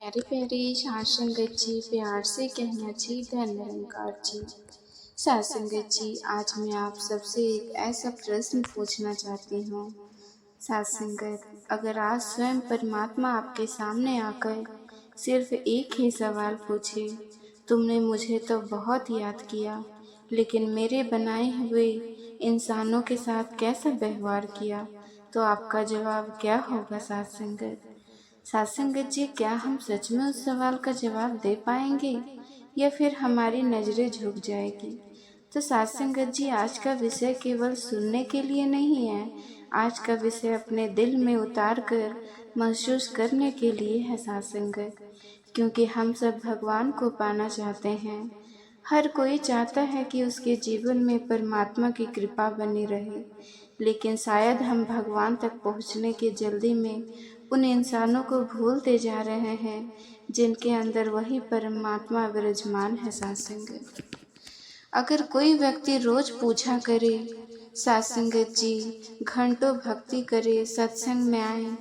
प्यारे प्यारे साथ संगत जी, प्यार से कहना जी धन निरंकार जी। साथ संगत जी, आज मैं आप सबसे एक ऐसा प्रश्न पूछना चाहती हूँ। साथ संगत, अगर आज स्वयं परमात्मा आपके सामने आकर सिर्फ एक ही सवाल पूछे, तुमने मुझे तो बहुत याद किया, लेकिन मेरे बनाए हुए इंसानों के साथ कैसा व्यवहार किया, तो आपका जवाब क्या होगा साथ संगत? सात्संगत जी, क्या हम सच में उस सवाल का जवाब दे पाएंगे या फिर हमारी नजरें झुक जाएगी? तो सात्संगत जी, आज का विषय केवल सुनने के लिए नहीं है। आज का विषय अपने दिल में उतार कर महसूस करने के लिए है सात्संगत, क्योंकि हम सब भगवान को पाना चाहते हैं। हर कोई चाहता है कि उसके जीवन में परमात्मा की कृपा बनी रहे, लेकिन शायद हम भगवान तक पहुंचने की जल्दी में उन इंसानों को भूलते जा रहे हैं जिनके अंदर वही परमात्मा विराजमान है सात्संगत। अगर कोई व्यक्ति रोज पूजा करे सात्संगत जी, घंटों भक्ति करे, सत्संग में आए,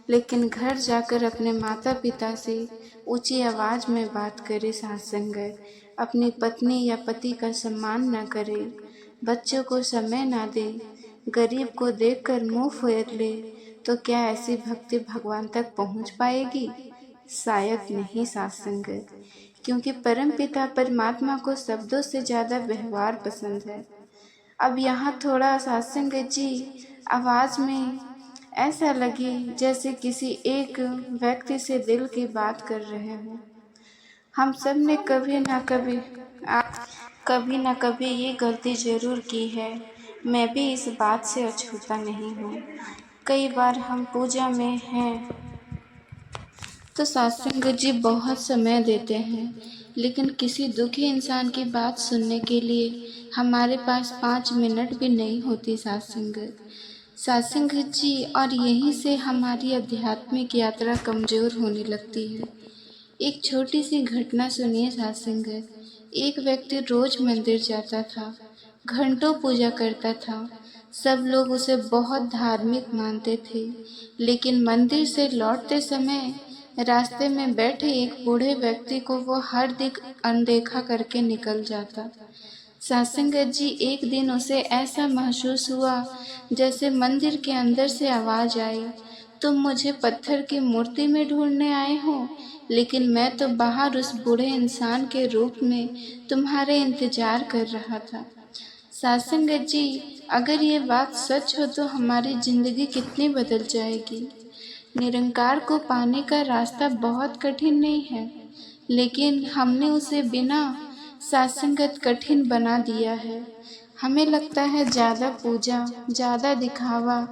लेकिन घर जाकर अपने माता पिता से ऊंची आवाज में बात करे सात्संगत, अपनी पत्नी या पति का सम्मान न करे, बच्चों को समय ना दे, गरीब को देखकर मुंह फेर ले, तो क्या ऐसी भक्ति भगवान तक पहुंच पाएगी? शायद नहीं सात्संगत, क्योंकि परमपिता परमात्मा को शब्दों से ज़्यादा व्यवहार पसंद है। अब यहाँ थोड़ा सात्संगत जी, आवाज़ में ऐसा लगे जैसे किसी एक व्यक्ति से दिल की बात कर रहे हो। हम सब ने कभी ना कभी ये गलती जरूर की है। मैं भी इस बात से अछूता नहीं हूँ। कई बार हम पूजा में हैं तो सत्संग जी बहुत समय देते हैं, लेकिन किसी दुखी इंसान की बात सुनने के लिए हमारे पास 5 मिनट भी नहीं होती सत्संग जी। और यहीं से हमारी आध्यात्मिक यात्रा कमज़ोर होने लगती है। एक छोटी सी घटना सुनिए सत्संगत। एक व्यक्ति रोज मंदिर जाता था, घंटों पूजा करता था, सब लोग उसे बहुत धार्मिक मानते थे, लेकिन मंदिर से लौटते समय रास्ते में बैठे एक बूढ़े व्यक्ति को वो हर दिन अनदेखा करके निकल जाता। सत्संगत जी, एक दिन उसे ऐसा महसूस हुआ जैसे मंदिर के अंदर से आवाज आई, तुम मुझे पत्थर की मूर्ति में ढूंढने आए हो, लेकिन मैं तो बाहर उस बूढ़े इंसान के रूप में तुम्हारे इंतजार कर रहा था। सत्संगत जी, अगर ये बात सच हो तो हमारी जिंदगी कितनी बदल जाएगी। निरंकार को पाने का रास्ता बहुत कठिन नहीं है, लेकिन हमने उसे बिना सत्संगत कठिन बना दिया है। हमें लगता है ज़्यादा पूजा, ज़्यादा दिखावा,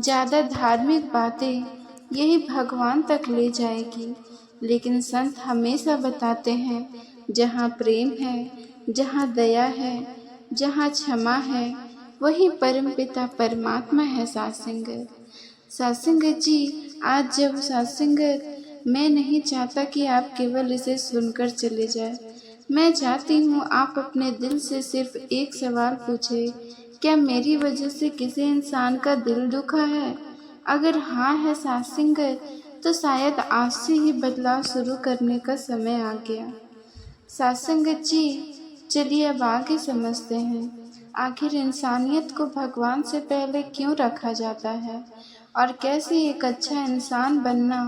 ज़्यादा धार्मिक बातें यही भगवान तक ले जाएगी, लेकिन संत हमेशा बताते हैं जहाँ प्रेम है, जहाँ दया है, जहाँ क्षमा है, वही परमपिता परमात्मा है सत्संगत जी। आज जब सत्संगत, मैं नहीं चाहता कि आप केवल इसे सुनकर चले जाए। मैं चाहती हूँ आप अपने दिल से सिर्फ एक सवाल पूछे, क्या मेरी वजह से किसी इंसान का दिल दुखा है? अगर हाँ है सत्संगत, तो शायद आज से ही बदलाव शुरू करने का समय आ गया। सत्संगत जी, चलिए अब आगे समझते हैं, आखिर इंसानियत को भगवान से पहले क्यों रखा जाता है और कैसे एक अच्छा इंसान बनना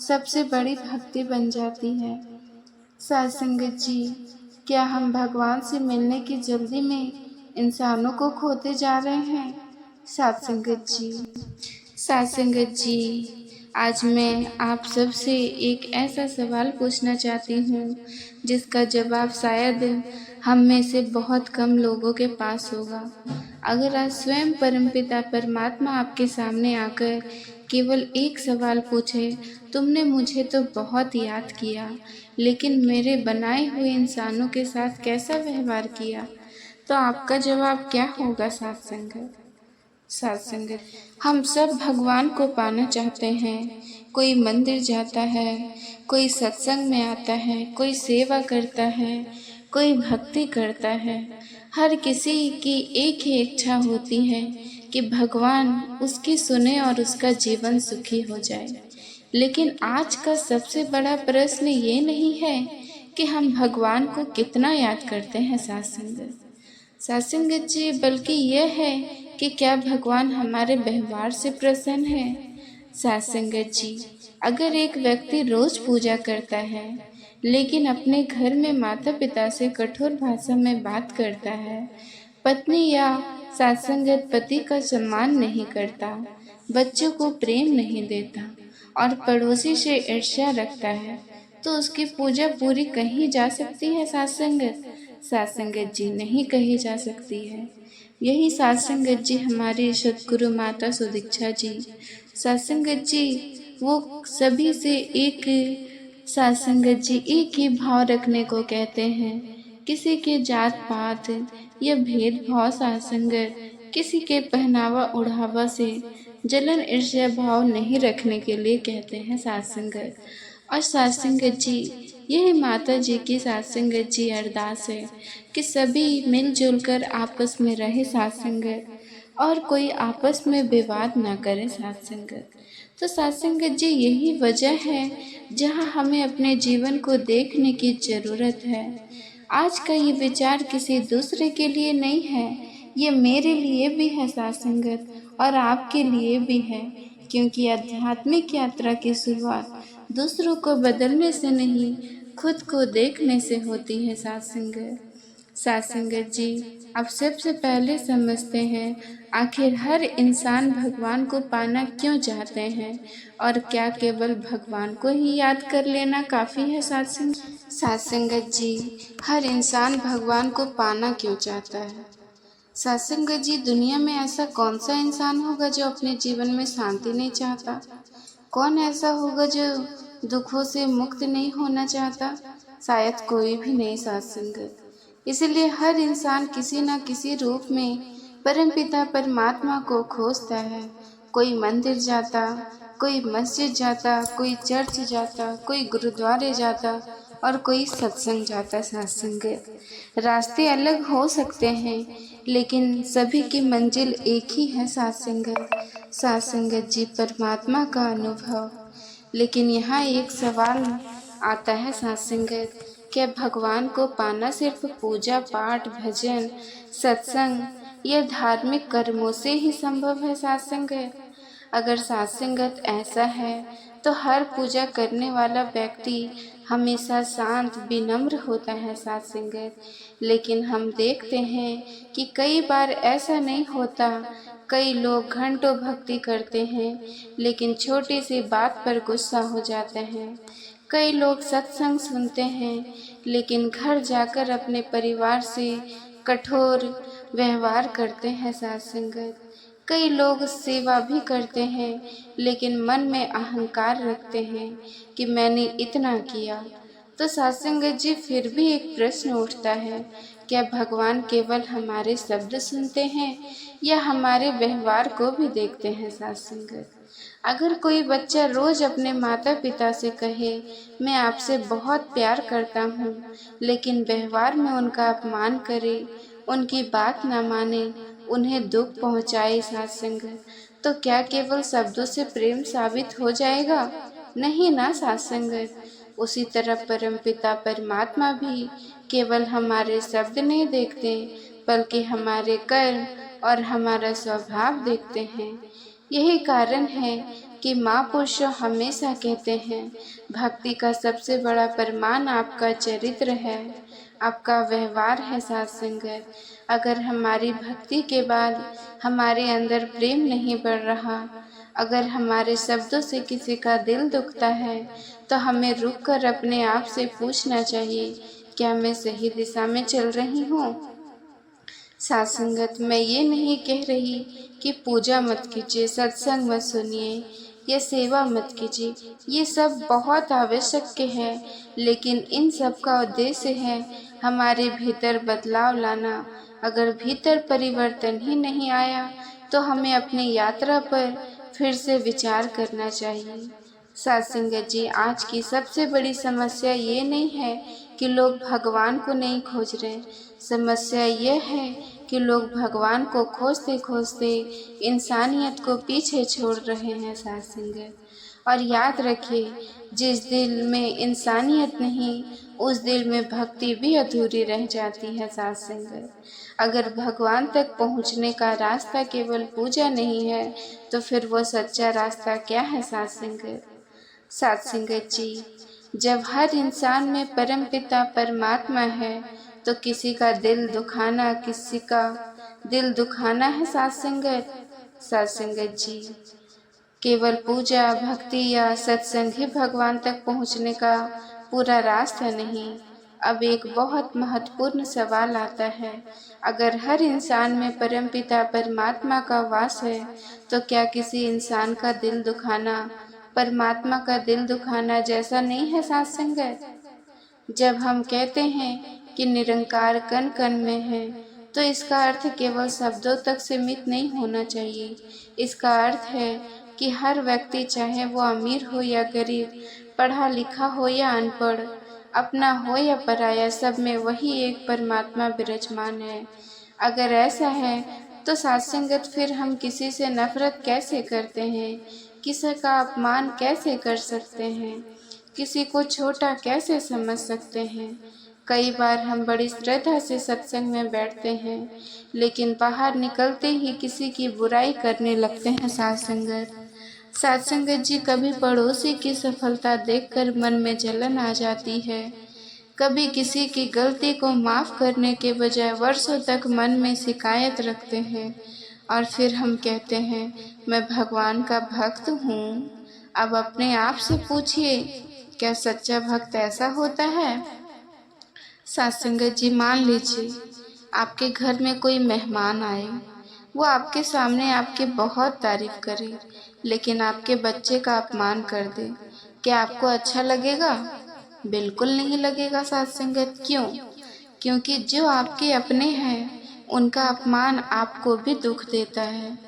सबसे बड़ी भक्ति बन जाती है। सत्संगत जी, क्या हम भगवान से मिलने की जल्दी में इंसानों को खोते जा रहे हैं? सत्संगत जी, आज मैं आप सबसे एक ऐसा सवाल पूछना चाहती हूँ जिसका जवाब शायद हम में से बहुत कम लोगों के पास होगा। अगर आज स्वयं परमपिता परमात्मा आपके सामने आकर केवल एक सवाल पूछे, तुमने मुझे तो बहुत याद किया, लेकिन मेरे बनाए हुए इंसानों के साथ कैसा व्यवहार किया, तो आपका जवाब क्या होगा सत्संगत? हम सब भगवान को पाना चाहते हैं। कोई मंदिर जाता है, कोई सत्संग में आता है, कोई सेवा करता है, कोई भक्ति करता है। हर किसी की एक ही इच्छा होती है कि भगवान उसकी सुने और उसका जीवन सुखी हो जाए। लेकिन आज का सबसे बड़ा प्रश्न ये नहीं है कि हम भगवान को कितना याद करते हैं साथ संगत सत्संगत जी, बल्कि यह है कि क्या भगवान हमारे व्यवहार से प्रसन्न है। सत्संगत जी, अगर एक व्यक्ति रोज पूजा करता है लेकिन अपने घर में माता पिता से कठोर भाषा में बात करता है, पत्नी या सत्संगत पति का सम्मान नहीं करता, बच्चों को प्रेम नहीं देता और पड़ोसी से ईर्ष्या रखता है, तो उसकी पूजा पूरी कही जा सकती है सत्संगत? सत्संगत जी, नहीं कही जा सकती है। यही सत्संगत जी हमारी सदगुरु माता सुदीक्षा जी, सत्संगत जी वो सभी से एक सत्संगत जी एक ही भाव रखने को कहते हैं। किसी के जात पात या भेदभाव सत्संगत, किसी के पहनावा ओढ़ावा से जलन ईर्ष्या भाव नहीं रखने के लिए कहते हैं सत्संगत। और सत्संगत जी, यही माता जी की सत्संगत जी अरदास है कि सभी मिलजुल कर आपस में रहे सत्संगत और कोई आपस में विवाद ना करे सत्संगत। तो सत्संगत जी, यही वजह है जहाँ हमें अपने जीवन को देखने की जरूरत है। आज का ये विचार किसी दूसरे के लिए नहीं है, ये मेरे लिए भी है सत्संगत और आपके लिए भी है, क्योंकि आध्यात्मिक यात्रा की शुरुआत दूसरों को बदलने से नहीं, खुद को देखने से होती है सत्संगत। सत्संगत जी, आप सबसे पहले समझते हैं आखिर हर इंसान भगवान को पाना क्यों चाहते हैं और क्या केवल भगवान को ही याद कर लेना काफ़ी है सत्संगत? सत्संगत जी, हर इंसान भगवान को पाना क्यों चाहता है? सत्संगत जी, दुनिया में ऐसा कौन सा इंसान होगा जो अपने जीवन में शांति नहीं चाहता? कौन ऐसा होगा जो दुखों से मुक्त नहीं होना चाहता? शायद कोई भी नहीं सत्संगत। इसलिए हर इंसान किसी न किसी रूप में परमपिता परमात्मा को खोजता है। कोई मंदिर जाता, कोई मस्जिद जाता, कोई चर्च जाता, कोई गुरुद्वारे जाता और कोई सत्संग जाता सत्संगत। रास्ते अलग हो सकते हैं, लेकिन सभी की मंजिल एक ही है सत्संगत। सत्संगत जी, परमात्मा का अनुभव। लेकिन यहाँ एक सवाल आता है सत्संगत, क्या भगवान को पाना सिर्फ पूजा पाठ भजन सत्संग या धार्मिक कर्मों से ही संभव है सत्संगत? अगर सत्संगत ऐसा है तो हर पूजा करने वाला व्यक्ति हमेशा शांत विनम्र होता है सत्संगत। लेकिन हम देखते हैं कि कई बार ऐसा नहीं होता। कई लोग घंटों भक्ति करते हैं लेकिन छोटी सी बात पर गुस्सा हो जाते हैं। कई लोग सत्संग सुनते हैं लेकिन घर जाकर अपने परिवार से कठोर व्यवहार करते हैं सत्संगत। कई लोग सेवा भी करते हैं लेकिन मन में अहंकार रखते हैं कि मैंने इतना किया। तो सत्संगत जी, फिर भी एक प्रश्न उठता है, क्या भगवान केवल हमारे शब्द सुनते हैं या हमारे व्यवहार को भी देखते हैं सत्संगत? अगर कोई बच्चा रोज अपने माता पिता से कहे मैं आपसे बहुत प्यार करता हूँ, लेकिन व्यवहार में उनका अपमान करे, उनकी बात ना माने, उन्हें दुख पहुँचाए सत्संगत, तो क्या केवल शब्दों से प्रेम साबित हो जाएगा? नहीं ना सत्संगत। उसी तरह परमपिता परमात्मा भी केवल हमारे शब्द नहीं देखते, बल्कि हमारे कर्म और हमारा स्वभाव देखते हैं। यही कारण है कि महापुरुष हमेशा कहते हैं, भक्ति का सबसे बड़ा प्रमाण आपका चरित्र है, आपका व्यवहार है सत्संगत। अगर हमारी भक्ति के बाद हमारे अंदर प्रेम नहीं बढ़ रहा, अगर हमारे शब्दों से किसी का दिल दुखता है, तो हमें रुककर अपने आप से पूछना चाहिए, क्या मैं सही दिशा में चल रही हूँ? सत्संगत, मैं ये नहीं कह रही कि पूजा मत कीजिए, सत्संग मत सुनिए या सेवा मत कीजिए, ये सब बहुत आवश्यक है, लेकिन इन सब का उद्देश्य है हमारे भीतर बदलाव लाना। अगर भीतर परिवर्तन ही नहीं आया तो हमें अपनी यात्रा पर फिर से विचार करना चाहिए। सत्संगत जी, आज की सबसे बड़ी समस्या ये नहीं है कि लोग भगवान को नहीं खोज रहे, समस्या यह है कि लोग भगवान को खोजते खोजते इंसानियत को पीछे छोड़ रहे हैं सत्संगत। और याद रखिए, जिस दिल में इंसानियत नहीं, उस दिल में भक्ति भी अधूरी रह जाती है। साथ संगत, अगर भगवान तक पहुँचने का रास्ता केवल पूजा नहीं है, तो फिर वो सच्चा रास्ता क्या है? साथ संगत, साथ संगत जी, जब हर इंसान में परमपिता परमात्मा है, तो किसी का दिल दुखाना किसी का दिल दुखाना है। साथ संगत, साथ संगत जी, केवल पूजा भक्ति या सत्संग ही भगवान तक पहुंचने का पूरा रास्ता नहीं। अब एक बहुत महत्वपूर्ण सवाल आता है, अगर हर इंसान में परमपिता परमात्मा का वास है, तो क्या किसी इंसान का दिल दुखाना परमात्मा का दिल दुखाना जैसा नहीं है? साथ संगत, जब हम कहते हैं कि निरंकार कण कण में है, तो इसका अर्थ केवल शब्दों तक सीमित नहीं होना चाहिए। इसका अर्थ है कि हर व्यक्ति, चाहे वो अमीर हो या गरीब, पढ़ा लिखा हो या अनपढ़, अपना हो या पराया, सब में वही एक परमात्मा विराजमान है। अगर ऐसा है तो सत्संगत, फिर हम किसी से नफरत कैसे करते हैं, किसी का अपमान कैसे कर सकते हैं, किसी को छोटा कैसे समझ सकते हैं? कई बार हम बड़ी श्रद्धा से सत्संग में बैठते हैं, लेकिन बाहर निकलते ही किसी की बुराई करने लगते हैं। साथ संगत जी, कभी पड़ोसी की सफलता देखकर मन में जलन आ जाती है, कभी किसी की गलती को माफ़ करने के बजाय वर्षों तक मन में शिकायत रखते हैं, और फिर हम कहते हैं मैं भगवान का भक्त हूँ। अब अपने आप से पूछिए, क्या सच्चा भक्त ऐसा होता है? सत्संगत जी, मान लीजिए आपके घर में कोई मेहमान आए, वो आपके सामने आपकी बहुत तारीफ करे, लेकिन आपके बच्चे का अपमान कर दे, क्या आपको अच्छा लगेगा? बिल्कुल नहीं लगेगा। सत्संगत, क्यों? क्योंकि जो आपके अपने हैं, उनका अपमान आपको भी दुख देता है।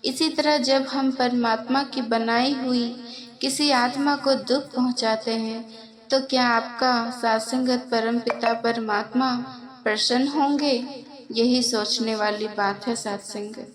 इसी तरह जब हम परमात्मा की बनाई हुई किसी आत्मा को दुख पहुंचाते हैं, तो क्या आपका सत्संगत परमपिता परमात्मा प्रसन्न होंगे? यही सोचने वाली बात है। सत्संगत,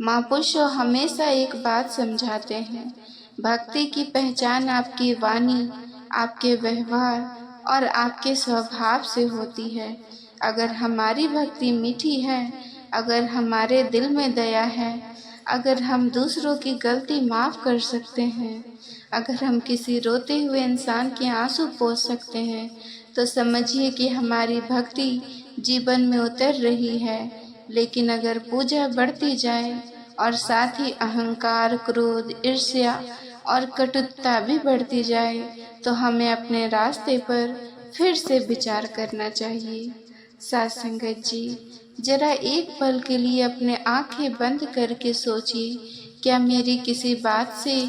महापुरुषों हमेशा एक बात समझाते हैं, भक्ति की पहचान आपकी वाणी, आपके व्यवहार और आपके स्वभाव से होती है। अगर हमारी भक्ति मीठी है, अगर हमारे दिल में दया है, अगर हम दूसरों की गलती माफ़ कर सकते हैं, अगर हम किसी रोते हुए इंसान के आंसू पोंछ सकते हैं, तो समझिए कि हमारी भक्ति जीवन में उतर रही है। लेकिन अगर पूजा बढ़ती जाए और साथ ही अहंकार, क्रोध, ईर्ष्या और कटुता भी बढ़ती जाए, तो हमें अपने रास्ते पर फिर से विचार करना चाहिए। सत्संगत जी, जरा एक पल के लिए अपने आंखें बंद करके सोचिए, क्या मेरी किसी बात से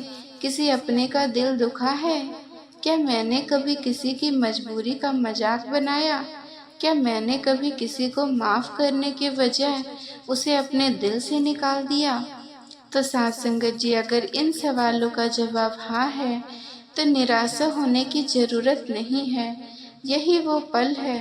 किसी अपने का दिल दुखा है? क्या मैंने कभी किसी की मजबूरी का मजाक बनाया? क्या मैंने कभी किसी को माफ़ करने के बजाय उसे अपने दिल से निकाल दिया? तो साथ संगत जी, अगर इन सवालों का जवाब हाँ है, तो निराशा होने की ज़रूरत नहीं है। यही वो पल है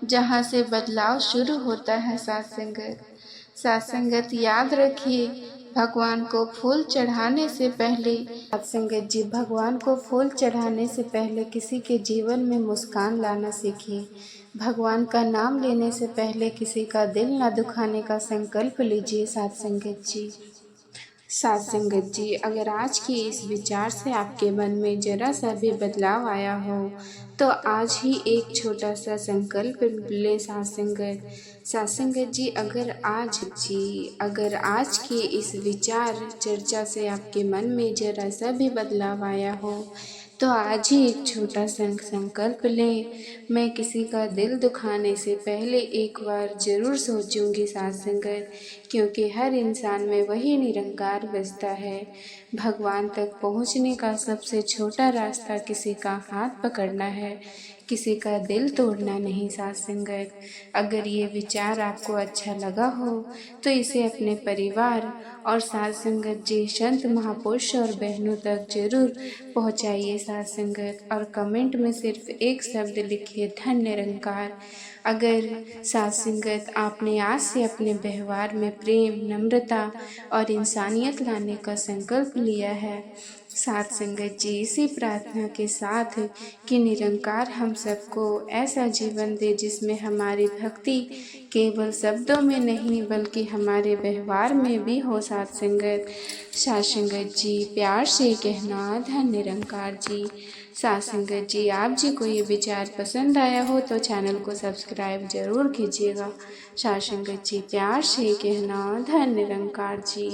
जहाँ से बदलाव शुरू होता है। साथ संगत, याद रखिए, भगवान को फूल चढ़ाने से पहले सत्संगत जी, भगवान को फूल चढ़ाने से पहले किसी के जीवन में मुस्कान लाना सीखिए। भगवान का नाम लेने से पहले किसी का दिल न दुखाने का संकल्प लीजिए। सत्संगत जी, साथ संगत जी, अगर आज के इस विचार से आपके मन में जरा सा भी बदलाव आया हो, तो आज ही एक छोटा सा संकल्प लें। साथ संगत जी, अगर आज के इस विचार चर्चा से आपके मन में जरा सा भी बदलाव आया हो, तो आज ही एक छोटा संकल्प लें, मैं किसी का दिल दुखाने से पहले एक बार जरूर सोचूंगी। साथ संगत, क्योंकि हर इंसान में वही निरंकार बसता है। भगवान तक पहुंचने का सबसे छोटा रास्ता किसी का हाथ पकड़ना है, किसी का दिल तोड़ना नहीं। साथ संगत, अगर ये विचार आपको अच्छा लगा हो, तो इसे अपने परिवार और साथ संगत जी, संत महापुरुष और बहनों तक जरूर पहुंचाइए। साथ संगत, और कमेंट में सिर्फ एक शब्द लिखिए, धन्य निरंकार। अगर साथ संगत आपने आज से अपने व्यवहार में प्रेम, नम्रता और इंसानियत लाने का संकल्प लिया है, साथ संगत जी इसी प्रार्थना के साथ कि निरंकार हम सबको ऐसा जीवन दे जिसमें हमारी भक्ति केवल शब्दों में नहीं बल्कि हमारे व्यवहार में भी हो। साथ संगत जी प्यार से कहना धन निरंकार जी। साथ संगत जी आप जी को ये विचार पसंद आया हो तो चैनल को सब्सक्राइब जरूर कीजिएगा। साथ संगत जी प्यार से कहना धन निरंकार जी।